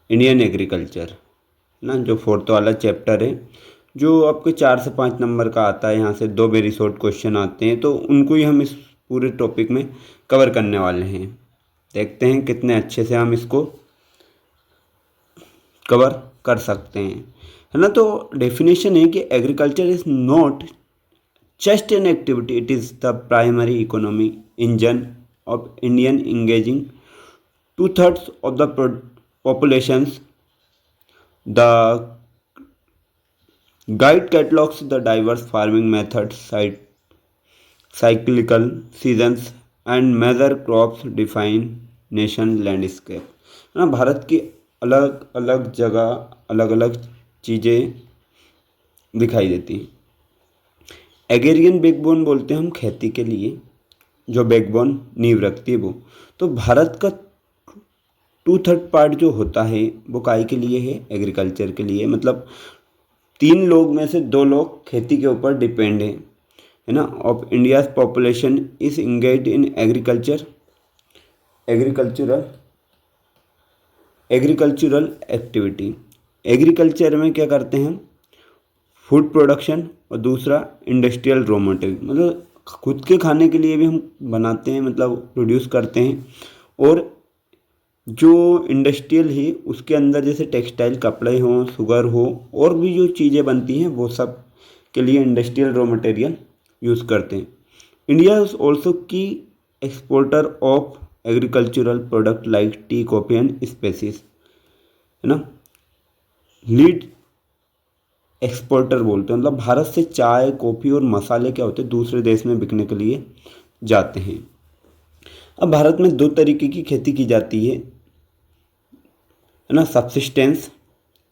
Indian agriculture ना, जो fourth वाला चैप्टर है, जो आपके 4 से 5 नंबर का आता है। यहाँ से 2 वेरी शॉर्ट क्वेश्चन आते हैं, तो उनको ही हम इस पूरे टॉपिक में कवर करने वाले हैं। देखते हैं कितने अच्छे से हम इसको कवर कर सकते हैं, है ना। तो डेफिनेशन है कि agriculture is not just an activity, it is the primary economy engine of Indian engaging 2/3 of the populations. The guide catalogs the diverse farming methods, cyclical seasons and major crops define nation landscape, है ना। भारत की अलग अलग जगह अलग अलग चीज़ें दिखाई देती हैं। एग्रेरियन बैकबोन बोलते हैं हम खेती के लिए, जो बैकबोन नींव रखती है वो। तो भारत का 2/3 पार्ट जो होता है वो काय के लिए है, एग्रीकल्चर के लिए। मतलब 3 लोग में से 2 लोग खेती के ऊपर डिपेंड है ना। Of India's population is engage in agricultural activity. Agriculture में क्या करते हैं, फूड प्रोडक्शन, और दूसरा इंडस्ट्रियल रॉ मटेरियल, मतलब खुद के खाने के लिए भी हम बनाते हैं, मतलब प्रोड्यूस करते हैं। और जो इंडस्ट्रियल है उसके अंदर जैसे टेक्सटाइल, कपड़े हों, शुगर हो, और भी जो चीज़ें बनती हैं वो सब के लिए इंडस्ट्रियल रॉ मटेरियल यूज़ करते हैं। India is also key exporter of agricultural product like tea, coffee and spices, है ना। लीड एक्सपोर्टर बोलते हैं, मतलब भारत से चाय, कॉफ़ी और मसाले क्या होते हैं दूसरे देश में बिकने के लिए जाते हैं। अब भारत में 2 तरीके की खेती की जाती है ना। सब्सिस्टेंस,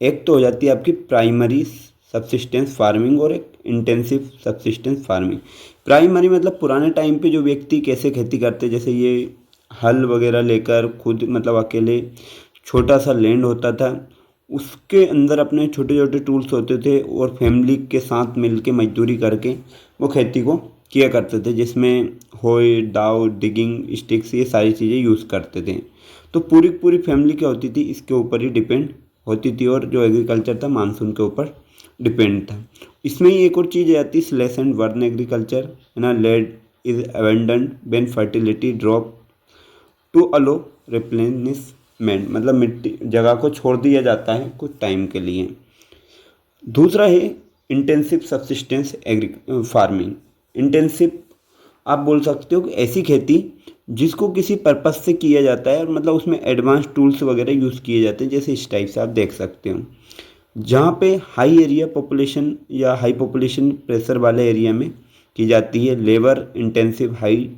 एक तो हो जाती है आपकी प्राइमरी सब्सिस्टेंस फार्मिंग, और एक इंटेंसिव सब्सिस्टेंस फार्मिंग। प्राइमरी मतलब पुराने टाइम पे जो व्यक्ति कैसे खेती करते, जैसे ये हल वगैरह लेकर खुद, मतलब अकेले छोटा सा लैंड होता था, उसके अंदर अपने छोटे छोटे टूल्स होते थे, और फैमिली के साथ मिल के मजदूरी करके वो खेती को किया करते थे, जिसमें होए, दाव, डिगिंग स्टिक्स, ये सारी चीज़ें यूज़ करते थे। तो पूरी पूरी फैमिली क्या होती थी, इसके ऊपर ही डिपेंड होती थी, और जो एग्रीकल्चर था मानसून के ऊपर डिपेंड था। इसमें ही एक और चीज़ आती है, स्लैश एंड बर्न एग्रीकल्चर, है ना। Land is abandoned when fertility drop to allow replenishment, मतलब मिट्टी जगह को छोड़ दिया जाता है कुछ टाइम के लिए। दूसरा है intensive subsistence agri farming. Intensive आप बोल सकते हो कि ऐसी खेती जिसको किसी पर्पस से किया जाता है, और मतलब उसमें एडवांस टूल्स वगैरह यूज़ किए जाते हैं, जैसे इस टाइप से आप देख सकते हो, जहाँ पे हाई एरिया पॉपुलेशन या हाई पॉपुलेशन प्रेशर वाले एरिया में की जाती है। Labour intensive, high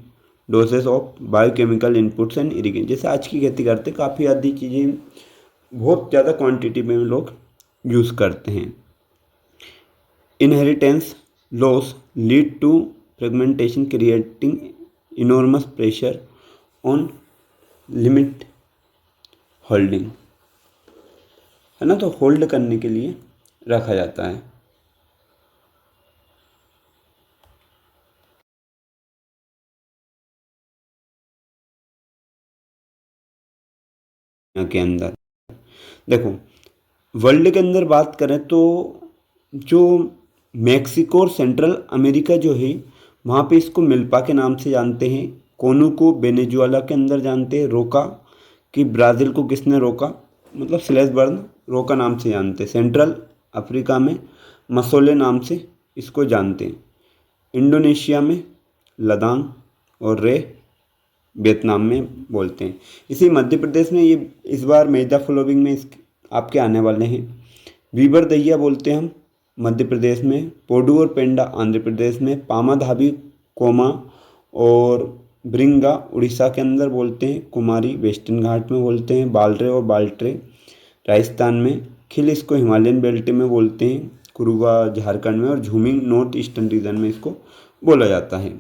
doses of biochemical inputs and irrigation, जैसे आज की खेती करते काफ़ी आदि चीज़ें बहुत ज़्यादा क्वांटिटी में लोग यूज़ करते हैं। Inheritance laws lead to fragmentation creating enormous pressure on limit holding, है ना। तो होल्ड करने के लिए रखा जाता है यहाँ के अंदर। देखो, वर्ल्ड के अंदर बात करें तो जो मैक्सिको और सेंट्रल अमेरिका जो है, वहाँ पे इसको मिल्पा के नाम से जानते हैं। कोनू को वेनेजुएला के अंदर जानते हैं। रोका कि ब्राज़ील को किसने रोका, मतलब स्लैश बर्न रोका नाम से जानते हैं। सेंट्रल अफ्रीका में मसोले नाम से इसको जानते हैं। इंडोनेशिया में लदांग, और रे वियतनाम में बोलते हैं। इसी मध्य प्रदेश में ये इस बार मेजा फॉलोइंग में इस आपके आने वाले हैं। वीबर दहिया बोलते हैं हम मध्य प्रदेश में। पोडू और पेंडा आंध्र प्रदेश में। पामा धाबी, कोमा और ब्रिंगा उड़ीसा के अंदर बोलते हैं। कुमारी वेस्टर्न घाट में बोलते हैं। बाल्ट्रे और बाल्ट्रे राजस्थान में। खिल इसको हिमालयन बेल्ट में बोलते हैं, कुरुगा झारखंड में। और झूमिंग नॉर्थ ईस्टर्न रीजन में इसको बोला जाता है।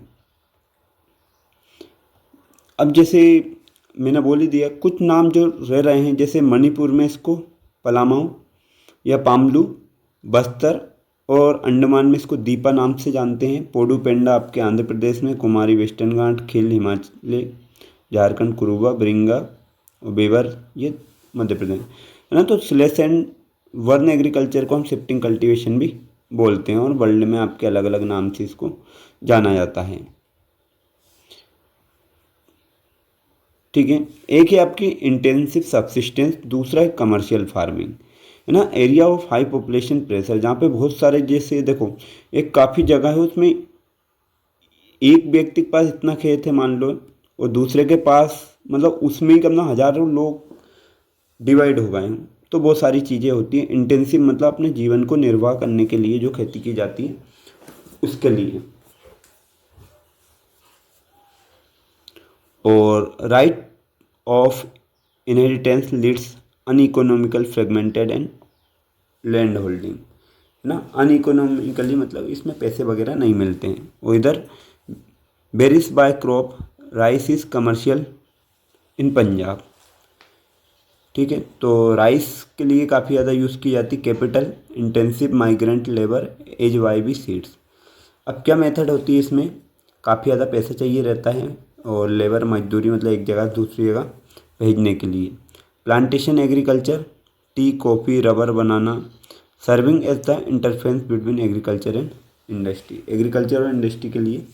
अब जैसे मैंने बोल ही दिया, कुछ नाम जो रह रहे हैं, जैसे मणिपुर में इसको पलामाऊ या पामलू, बस्तर और अंडमान में इसको दीपा नाम से जानते हैं। पोडू पेंडा आपके आंध्र प्रदेश में। कुमारी वेस्टर्न घाट, खिल हिमाचल झारखंड, कुरुबा, ब्रिंगा और बेवर ये मध्य प्रदेश, है है ना। तो स्लेश एंड वर्न एग्रीकल्चर को हम शिफ्टिंग कल्टीवेशन भी बोलते हैं, और वर्ल्ड में आपके अलग अलग नाम से इसको जाना जाता है। ठीक है, एक है आपकी इंटेंसिव सब्सिस्टेंस, दूसरा है कमर्शियल फार्मिंग, है ना। Area of high population pressure, जहाँ पे बहुत सारे, जैसे देखो एक काफ़ी जगह है, उसमें एक व्यक्ति के पास इतना खेत है मान लो, और दूसरे के पास मतलब उसमें ही कम हज़ारों लोग डिवाइड हो गए हैं। तो बहुत सारी चीज़ें होती हैं। इंटेंसिव मतलब अपने जीवन को निर्वाह करने के लिए जो खेती की जाती है उसके लिए। और right of inheritance leads uneconomical fragmented and land holding, है ना। अनइकोनॉमिकली मतलब इसमें पैसे वगैरह नहीं मिलते हैं। वो इधर varies by crop, rice is commercial in Punjab. ठीक है, तो राइस के लिए काफ़ी ज़्यादा यूज़ की जाती capital intensive migrant labour H Y V seeds. अब क्या मेथड होती है इसमें, काफ़ी ज़्यादा पैसा चाहिए रहता है और लेबर मजदूरी मतलब एक जगह से दूसरी जगह भेजने के लिए। Plantation agriculture, tea coffee rubber banana, serving as the interference between agriculture and industry. Agriculture और इंडस्ट्री के लिए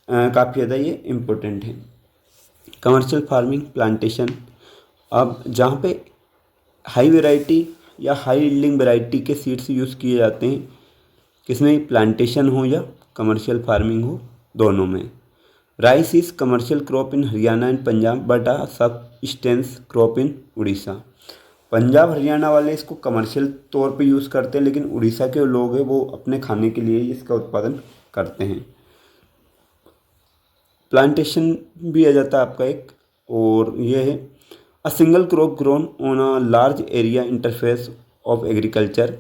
काफ़ी ज़्यादा ये इम्पोर्टेंट है। कमर्शियल फार्मिंग, प्लांटेशन, अब जहाँ पे हाई वैरायटी या हाई यील्डिंग वैरायटी के सीड्स यूज़ किए जाते हैं, किसमें, प्लांटेशन हो या कमर्शियल फार्मिंग हो, दोनों में। Rice is commercial crop in Haryana and Punjab but a subsistence crop in Orissa. Punjab Haryana वाले इसको कमर्शियल तौर पे यूज़ करते हैं, लेकिन उड़ीसा के लोग हैं वो अपने खाने के लिए इसका उत्पादन करते हैं। प्लांटेशन भी आ जाता है आपका एक, और ये है a single crop grown on a large area interface of agriculture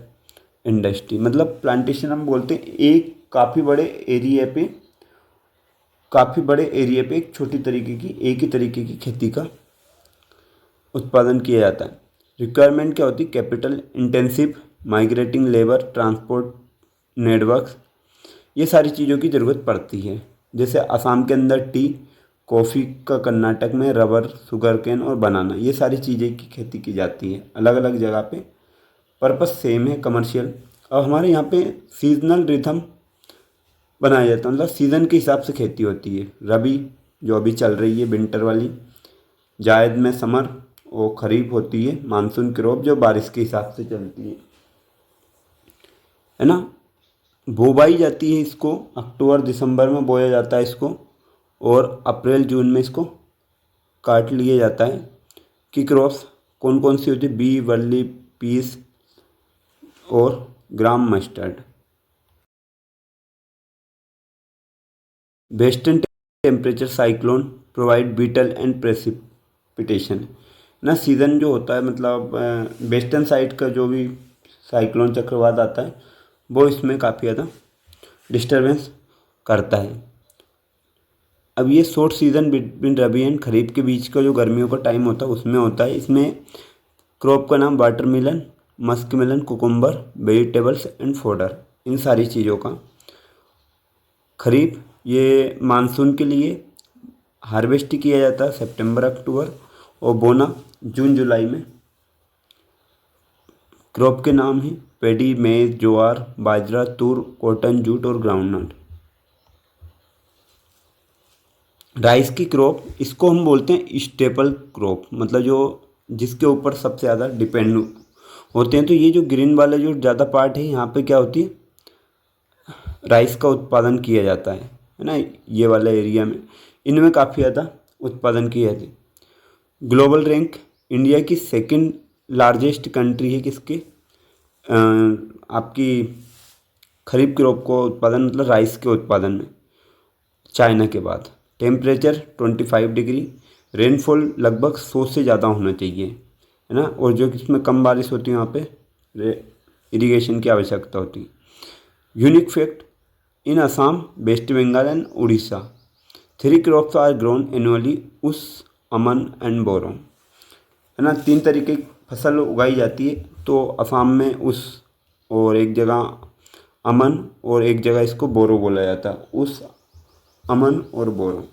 industry. मतलब प्लांटेशन हम बोलते हैं एक काफ़ी बड़े एरिया पे एक छोटी तरीके की एक ही तरीके की खेती का उत्पादन किया जाता है। रिक्वायरमेंट क्या होती है, capital intensive, migrating labour, transport networks, ये सारी चीज़ों की ज़रूरत पड़ती है। जैसे असम के अंदर टी, कॉफ़ी का कर्नाटक में रबर, शुगर केन और बनाना, ये सारी चीज़ें की खेती की जाती है अलग अलग जगह पे। पर्पस सेम है, कमर्शियल। और हमारे यहाँ पे सीजनल रिथम बनाया जाता है, मतलब सीज़न के हिसाब से खेती होती है। रबी जो अभी चल रही है विंटर वाली, जायद में समर, और खरीफ होती है मानसून क्रॉप जो बारिश के हिसाब से चलती है ना। बोवाई जाती है इसको, अक्टूबर दिसंबर में बोया जाता है इसको, और अप्रैल जून में इसको काट लिया जाता है। की क्रॉप्स कौन कौन सी होती है, बी, वर्ली, पीस और gram mustard. Western temperature cyclone provide beetle and precipitation ना। सीज़न जो होता है मतलब वेस्टर्न साइड का जो भी साइक्लोन चक्रवात आता है वो इसमें काफ़ी ज़्यादा डिस्टरबेंस करता है। अब ये short season between rabi and kharif के बीच का जो गर्मियों का टाइम होता है उसमें होता है। इसमें क्रॉप का नाम watermelon, muskmelon, cucumber, vegetables and fodder, इन सारी चीज़ों का। खरीफ ये मानसून के लिए हार्वेस्ट किया जाता है सितंबर अक्टूबर, और बोना जून जुलाई में। क्रॉप के नाम हैं पेडी, मेज, ज्वार, बाजरा, तूर, कॉटन, जूट और ग्राउंडनट। राइस की क्रॉप, इसको हम बोलते हैं स्टेपल क्रॉप, मतलब जो जिसके ऊपर सबसे ज़्यादा डिपेंड होते हैं। तो ये जो ग्रीन वाला जो ज़्यादा पार्ट है यहाँ पे क्या होती है, राइस का उत्पादन किया जाता है ना। ये वाला एरिया में इनमें काफ़ी ज़्यादा उत्पादन किया जाता है। ग्लोबल रैंक, इंडिया की सेकंड लार्जेस्ट कंट्री है किसके, आपकी खरीफ क्रॉप को उत्पादन मतलब राइस के उत्पादन में, चाइना के बाद। टेम्परेचर 25 डिग्री, रेनफॉल लगभग 100 से ज़्यादा होना चाहिए, है ना। और जो इसमें कम बारिश होती है वहाँ पे इरिगेशन की आवश्यकता होती है। Unique fact, in Assam, west Bengal and Orissa 3 crops are grown annually, Aus, Aman and बोरो, है ना। 3 तरीके की फसल उगाई जाती है। तो असम में उस, और एक जगह अमन, और एक जगह इसको बोरो बोला जाता है, उस, अमन और बोरो।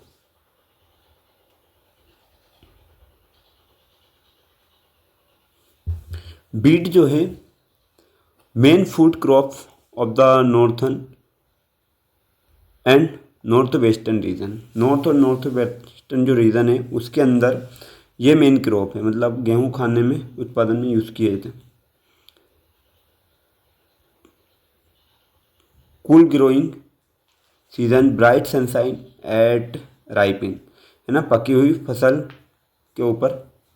बीट जो है main food crop of the northern and north western region. North और नॉर्थ वेस्टर्न जो रीजन है उसके अंदर ये मेन क्रॉप है, मतलब गेहूं खाने में उत्पादन में यूज़ किए जाते हैं। Cool growing season, bright sunshine at ripening, है ना, पकी हुई फसल के ऊपर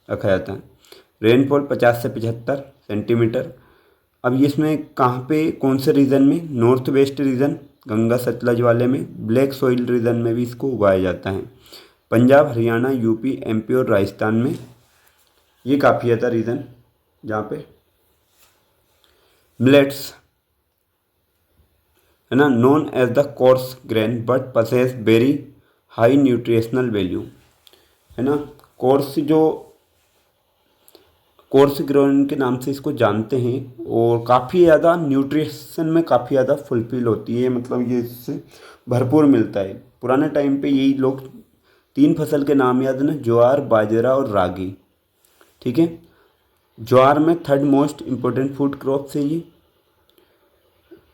रखा जाता है। रेनफॉल 50 से 75 सेंटीमीटर। अब ये इसमें कहाँ पे, कौन से रीजन में, north west region Ganga Sutlej वाले में, ब्लैक सॉइल रीजन में भी इसको उगाया जाता है। पंजाब, हरियाणा, यूपी, एमपी और राजस्थान में ये काफ़ी ज़्यादा रीजन जहाँ पे मिलेट्स, है ना, known as the coarse grain but possess very high nutritional value, है ना। कोर्स ग्रेन के नाम से इसको जानते हैं और काफ़ी ज़्यादा न्यूट्रिशन में काफ़ी ज़्यादा फुलफिल होती है, मतलब ये इससे भरपूर मिलता है। पुराने टाइम पे यही लोग 3 फसल के नाम याद है ना, ज्वार, बाजरा और रागी, ठीक है। ज्वार में third most important food crop है ये।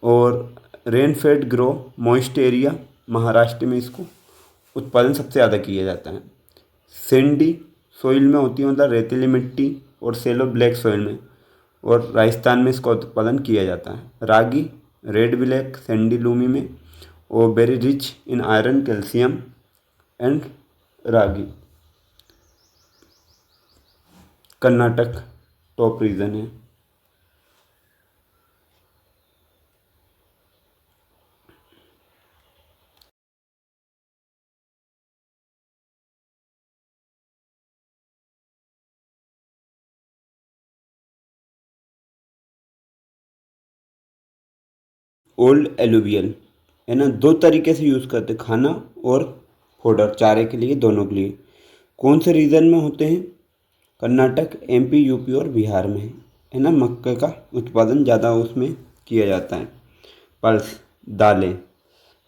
और rain fade grow moist area, Maharashtra में इसको उत्पादन सबसे ज़्यादा किया जाता है। सैंडी सोइल में होती है, मतलब रेतीली मिट्टी, और सेलो ब्लैक सोइल में, और राजस्थान में इसका उत्पादन किया जाता है। Ragi red black sandy loamy में, और very rich in iron, calcium and ragi. Karnataka top region है। ओल्ड एलुवियल, है ना, दो तरीके से यूज़ करते हैं, खाना और फोडर, चारे के लिए, दोनों के लिए। कौन से रीजन में होते हैं? कर्नाटक, एमपी, यूपी और बिहार में, है ना, मक्के का उत्पादन ज़्यादा उसमें किया जाता है। पल्स दालें,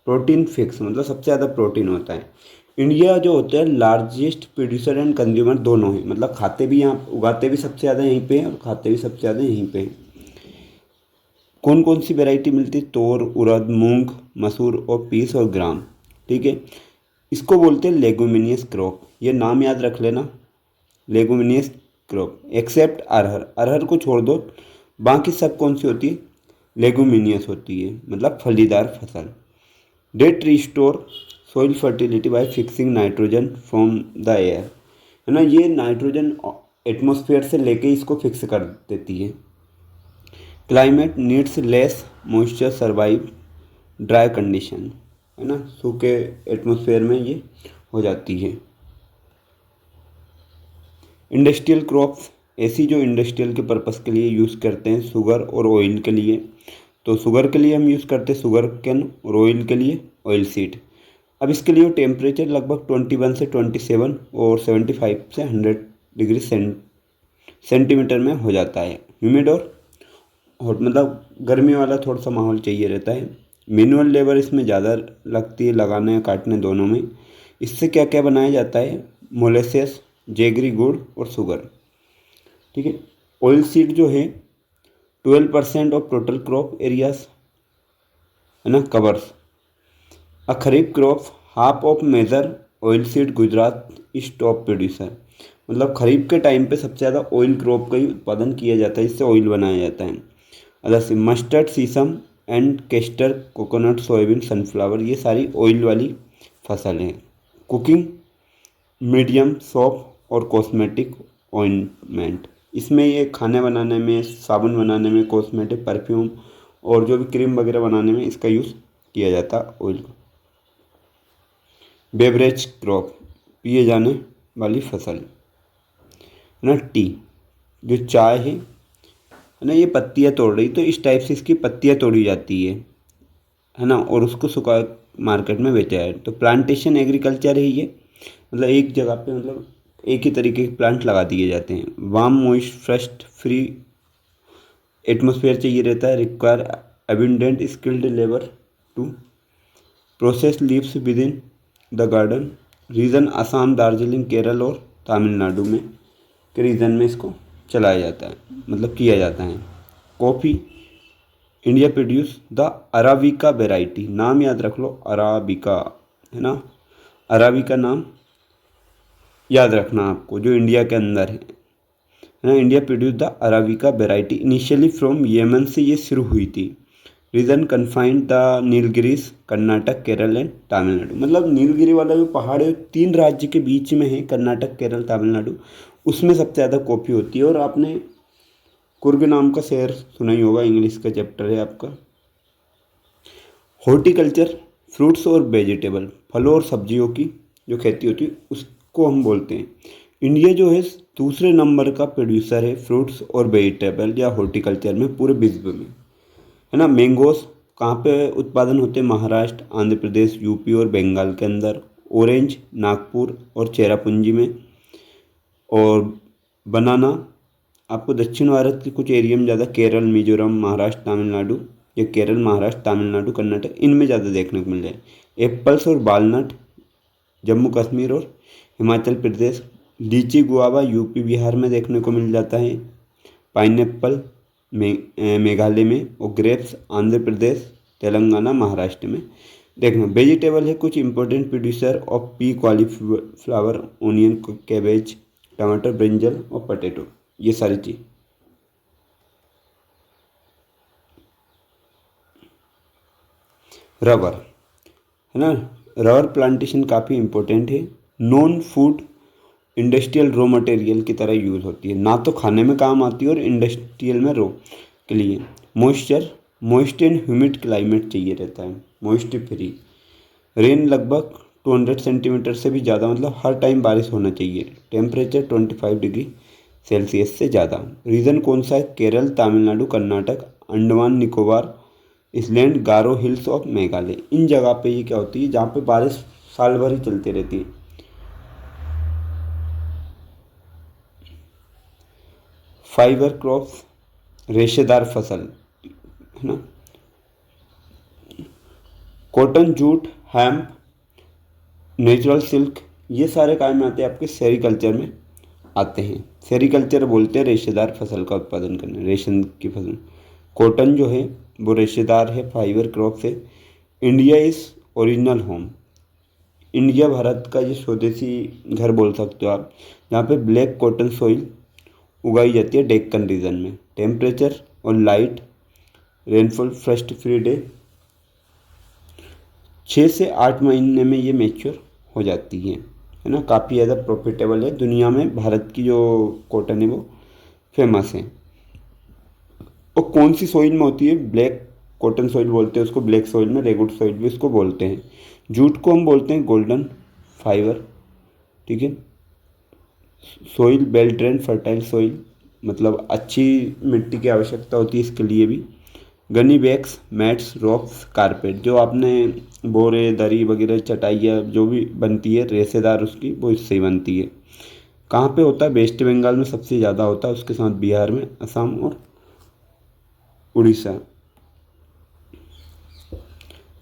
प्रोटीन फिक्स, मतलब सबसे ज़्यादा प्रोटीन होता है। इंडिया जो होता है लार्जेस्ट प्रोड्यूसर एंड कंज्यूमर दोनों है, मतलब खाते भी यहाँ, उगाते भी सबसे ज़्यादा यहीं पे हैं और खाते भी सबसे ज़्यादा यहीं पे हैं। कौन कौन सी वैरायटी मिलती है? तोर, उड़द, मूंग, मसूर और पीस और ग्राम, ठीक है। इसको बोलते हैं लेगुमिनियस क्रॉप, ये नाम याद रख लेना, लेगुमिनियस क्रॉप। एक्सेप्ट अरहर, अरहर को छोड़ दो, बाकी सब कौन सी होती है? लेगुमिनियस होती है, मतलब फलीदार फसल। That restore soil fertility by fixing nitrogen from the air, है ना, ये नाइट्रोजन एटमॉस्फेयर से लेके इसको फिक्स कर देती है। Climate needs less moisture survive dry condition, है ना, सूखे एटमॉस्फेयर में ये हो जाती है। इंडस्ट्रियल क्रॉप्स, ऐसी जो इंडस्ट्रियल के पर्पस के लिए यूज़ करते हैं, शुगर और ऑयल के लिए। तो शुगर के लिए हम यूज़ करते हैं शुगर कैन, और ऑयल के लिए ऑयल सीड। अब इसके लिए टेम्परेचर लगभग 21 से 27 और 75 से 100 डिग्री सेंटीमीटर में हो जाता है। ह्यूमिड और हॉट, मतलब गर्मी वाला थोड़ा सा माहौल चाहिए रहता है। मैनुअल लेबर इसमें ज़्यादा लगती है, लगाने या काटने दोनों में। इससे क्या क्या बनाया जाता है? मोलेसेस, जेगरी, गुड़ और शुगर, ठीक है। ऑयल सीड जो है 12% ऑफ टोटल क्रॉप एरियाज, है ना, covers a kharif crop, half of major oil seed Gujarat is top producer, मतलब खरीफ के टाइम पे सबसे ज़्यादा ऑयल क्रॉप का ही उत्पादन किया जाता है, इससे ऑयल बनाया जाता है। Other mustard, sesame and castor, coconut, soybean, sunflower, ये सारी ऑयल वाली फसल हैं। कुकिंग मीडियम, सॉप और कॉस्मेटिक ऑइंटमेंट, इसमें ये खाने बनाने में, साबुन बनाने में, कॉस्मेटिक, परफ्यूम और जो भी क्रीम वगैरह बनाने में इसका यूज़ किया जाता है ऑयल को। बेवरेज क्रॉप, पिए जाने वाली फसल, है ना। टी, जो चाय है ना, ये पत्तियाँ तोड़ रही, तो इस टाइप से इसकी पत्तियाँ तोड़ी जाती है ना, और उसको सुखा मार्केट में बेचा है। तो प्लांटेशन एग्रीकल्चर है ये, मतलब एक जगह पे, मतलब एक ही तरीके के प्लांट लगा दिए जाते हैं। Warm, moist, frost free atmosphere चाहिए रहता है। Require abundant skilled labour to process leaves within the garden. Region Assam, Darjeeling, Kerala और तमिलनाडु में के रीजन में इसको चलाया जाता है, मतलब किया जाता है। Coffee, India produce the arabica variety, नाम याद रख लो, अराबिका, है ना, अराबिका नाम याद रखना आपको, जो इंडिया के अंदर है ना। India produce the arabica variety initially from Yemen से ये शुरू हुई थी। Region confined the Nilgiris, Karnataka, Kerala and Tamil Nadu, मतलब नीलगिरी वाला जो पहाड़ है 3 राज्य के बीच में है, कर्नाटक, केरल, तमिलनाडु, उसमें सबसे ज़्यादा कॉफ़ी होती है। और आपने कुर्ग नाम का शहर सुना ही होगा, इंग्लिश का चैप्टर है आपका। हॉर्टिकल्चर, फ्रूट्स और वेजिटेबल, फलों और सब्जियों की जो खेती होती है उसको हम बोलते हैं। इंडिया जो है दूसरे नंबर का प्रोड्यूसर है फ्रूट्स और वेजिटेबल या हॉर्टिकल्चर में पूरे विश्व में, है ना। मैंगोस कहाँ पे उत्पादन होते हैं? महाराष्ट्र, आंध्र प्रदेश, यूपी और बंगाल के अंदर। ऑरेंज नागपुर और चेरापूंजी में। और बनाना आपको दक्षिण भारत के कुछ एरिया में ज़्यादा, केरल, मिजोरम, महाराष्ट्र, तमिलनाडु, या केरल, महाराष्ट्र, तमिलनाडु, कर्नाटक, इनमें ज़्यादा देखने को मिल जाए। एप्पल्स और वालनट जम्मू कश्मीर और हिमाचल प्रदेश। लीची गुआवा यूपी बिहार में देखने को मिल जाता है। पाइनएप्पल मेघालय में। और ग्रेप्स आंध्र प्रदेश, तेलंगाना, महाराष्ट्र में देखना। वेजिटेबल है कुछ important producer of P, cauliflower, onion, cabbage, टमाटर, ब्रिंजल और पोटैटो, ये सारी चीज़। रबर, है ना, रबर प्लांटेशन काफ़ी इम्पोर्टेंट है। Non food industrial raw material की तरह यूज़ होती है, ना तो खाने में काम आती है और इंडस्ट्रियल में रॉ के लिए। Moisture, moist and humid climate चाहिए रहता है, मॉइस्ट फ्री। रेन लगभग 200 सेंटीमीटर से भी ज़्यादा, मतलब हर टाइम बारिश होना चाहिए। टेम्परेचर 25 डिग्री सेल्सियस से ज़्यादा। रीजन कौन सा है? Kerala, Tamil Nadu, Karnataka, Andaman Nicobar islands, Garo hills of Meghalaya. इन जगह पे ये क्या होती है, जहाँ पे बारिश साल भर ही चलती रहती है। फाइबर क्रॉप्स, रेशेदार फसल, है ना। Cotton, jute, hemp, natural silk, ये सारे काम में आते हैं, आपके सेरीकल्चर में आते हैं। सेरीकल्चर बोलते हैं रेशेदार फसल का उत्पादन करना, रेशम की फसल। कॉटन जो है वो रेशेदार है, फाइबर क्रॉप है। India is original home, India Bharat का ये स्वदेशी घर बोल सकते हो आप, जहाँ पे ब्लैक कॉटन सॉइल उगाई जाती है डेक्कन रीजन में। टेम्परेचर और light rainfall, first free day 6 से 8 महीने में ये मैच्योर हो जाती है ना। काफ़ी ज़्यादा प्रॉफिटेबल है, दुनिया में भारत की जो कॉटन है वो फेमस है। और कौन सी सॉइल में होती है? ब्लैक कॉटन सॉइल बोलते हैं उसको, ब्लैक सॉइल में रेगुड सॉइल भी उसको बोलते हैं। जूट को हम बोलते हैं गोल्डन फाइबर, ठीक है। Soil well drain fertile soil, मतलब अच्छी मिट्टी की आवश्यकता होती है इसके लिए भी। Ghani bags, mats, rocks, carpet, जो आपने बोरे, दरी वगैरह, चटाइयाँ जो भी बनती है रेशेदार उसकी, वो इससे ही बनती है। कहाँ पे होता है? वेस्ट बंगाल में सबसे ज़्यादा होता है, उसके साथ बिहार में, असम और उड़ीसा।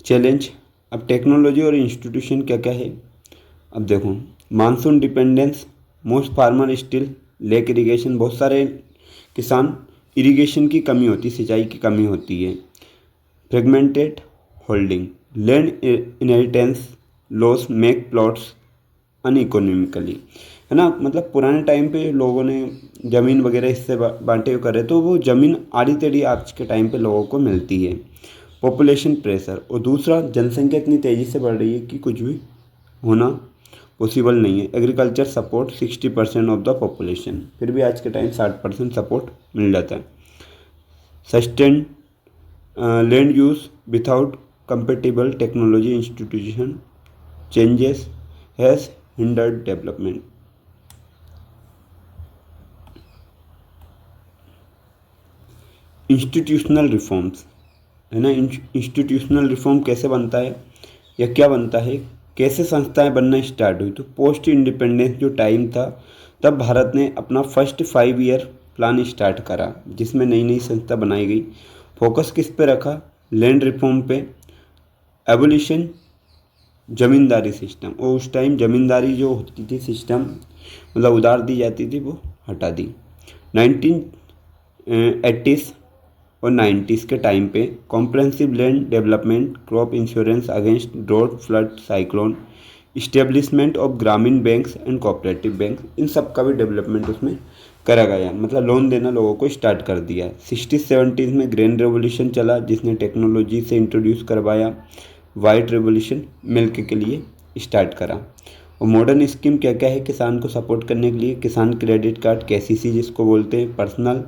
चैलेंज, अब टेक्नोलॉजी और इंस्टीट्यूशन क्या क्या है, अब देखो। Monsoon dependence, most farmer still lake irrigation, बहुत सारे किसान इरिगेशन की कमी होती है, सिंचाई की कमी होती है। Fragmented holding, land inheritance laws make plots uneconomically, है ना। मतलब पुराने टाइम पे लोगों ने ज़मीन वगैरह इससे बांटे हुए करे, तो वो ज़मीन आड़ी टेढ़ी आज के टाइम पे लोगों को मिलती है। पॉपुलेशन प्रेशर, और दूसरा जनसंख्या इतनी तेज़ी से बढ़ रही है कि कुछ भी होना पॉसिबल नहीं है। Agriculture support 60% of the population, फिर भी आज के टाइम 60% सपोर्ट मिल जाता है। Sustain land use without compatible technology institution changes has hindered development. Institutional reforms, है ना। इंस्टीट्यूशनल रिफॉर्म कैसे बनता है या क्या बनता है, कैसे संस्थाएं बनना स्टार्ट हुई? तो पोस्ट इंडिपेंडेंस जो टाइम था, तब भारत ने अपना फर्स्ट 5 ईयर प्लान स्टार्ट करा, जिसमें नई नई संस्था बनाई गई। फोकस किस पे रखा? लैंड रिफॉर्म पे, एबोलिशन जमींदारी सिस्टम, और उस टाइम जमींदारी जो होती थी सिस्टम, मतलब उधार दी जाती थी, वो हटा दी। 1980s और 90s के टाइम पे comprehensive land development, crop insurance against drought, flood, cyclone, establishment of Gramin banks and cooperative bank, इन सब का भी डेवलपमेंट उसमें करा गया, मतलब लोन देना लोगों को स्टार्ट कर दिया है। 60s 70s में ग्रेन रेवोल्यूशन चला जिसने टेक्नोलॉजी से इंट्रोड्यूस करवाया। वाइट रेवोल्यूशन मिल्क के लिए स्टार्ट करा। और मॉडर्न स्कीम क्या क्या है किसान को सपोर्ट करने के लिए? किसान क्रेडिट कार्ड, केसीसी जिसको बोलते हैं, पर्सनल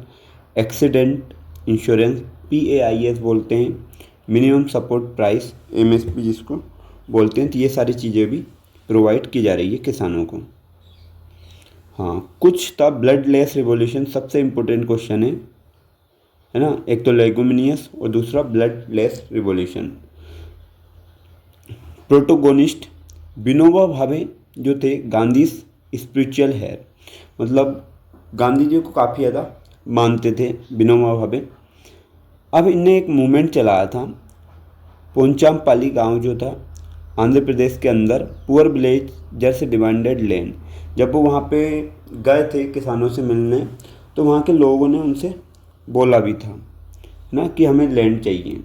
एक्सीडेंट इंश्योरेंस, PAIS बोलते हैं, मिनिमम सपोर्ट प्राइस, MSP जिसको बोलते हैं। तो ये सारी चीज़ें भी प्रोवाइड की जा रही है किसानों को। हाँ, कुछ था ब्लड लेस रिवॉल्यूशन, सबसे इम्पोर्टेंट क्वेश्चन है ना। एक तो लेगुमिनियस और दूसरा blood less revolution. Protagonist Vinoba Bhave जो थे गांधी स्पिरिचुअल है, मतलब गांधी जी को काफ़ी ज़्यादा मानते थे विनोबा भावे। अब इनने एक मूवमेंट चलाया था, पोंचामपाली गांव जो था आंध्र प्रदेश के अंदर, पुअर विलेजर से डिमांडेड लैंड। जब वो वहाँ पे गए थे किसानों से मिलने, तो वहाँ के लोगों ने उनसे बोला भी था ना कि हमें लैंड चाहिए।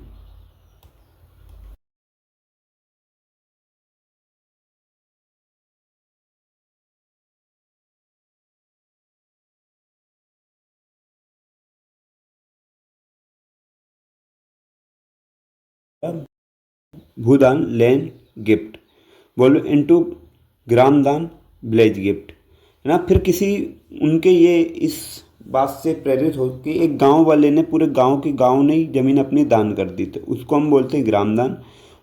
भूदान लैंड गिफ्ट, बोलो इनटू ग्रामदान विलेज गिफ्ट, है ना। फिर किसी उनके ये इस बात से प्रेरित हो कि एक गांव वाले ने पूरे गांव ने ही ज़मीन अपनी दान कर दी, तो उसको हम बोलते हैं ग्रामदान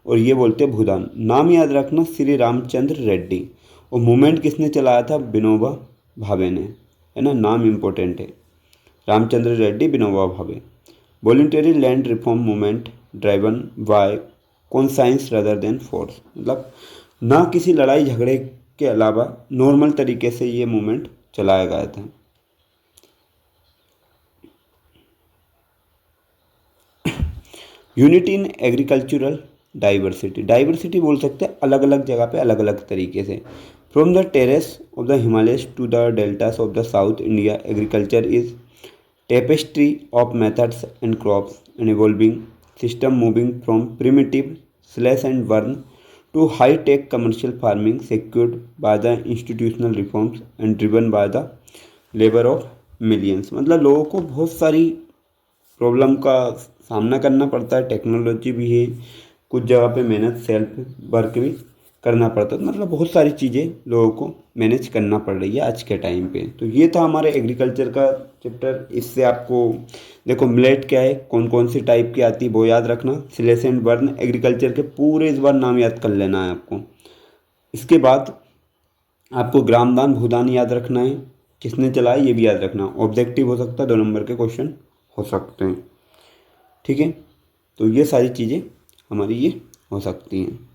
और ये बोलते हैं भूदान। नाम याद रखना, श्री रामचंद्र रेड्डी। और मूवमेंट किसने चलाया था? विनोबा भावे ने, है ना। नाम इम्पोर्टेंट है, Ramchandra Reddy, Vinoba Bhave. Voluntary land reform movement driven by conscience rather than force, मतलब ना किसी लड़ाई झगड़े के अलावा नॉर्मल तरीके से ये मूवमेंट चलाया गया था। Unity in agricultural diversity, diversity बोल सकते हैं अलग अलग जगह पे अलग अलग तरीके से। From the terrace of the Himalayas to the deltas of the south India, agriculture is tapestry of methods and crops, an evolving system moving from primitive slash and burn to high-tech commercial farming secured by the institutional reforms and driven by the labor of millions। मतलब लोगों को बहुत सारी problem का सामना करना पड़ता है, टेक्नोलॉजी भी है, कुछ जगह पे मेहनत सेल्फ वर्क भी करना पड़ता है, मतलब बहुत सारी चीज़ें लोगों को मैनेज करना पड़ रही है आज के टाइम पे। तो ये था हमारे एग्रीकल्चर का चैप्टर। इससे आपको देखो मिलेट क्या है, कौन कौन सी टाइप की आती है वो याद रखना, स्लैश एंड बर्न, एग्रीकल्चर के पूरे इस बार नाम याद कर लेना है आपको। इसके बाद आपको ग्रामदान भूदान याद रखना है, किसने चलाया ये भी याद रखना। ऑब्जेक्टिव हो सकता है, 2 नंबर के क्वेश्चन हो सकते हैं, ठीक है। तो ये सारी चीज़ें हमारी ये हो सकती हैं।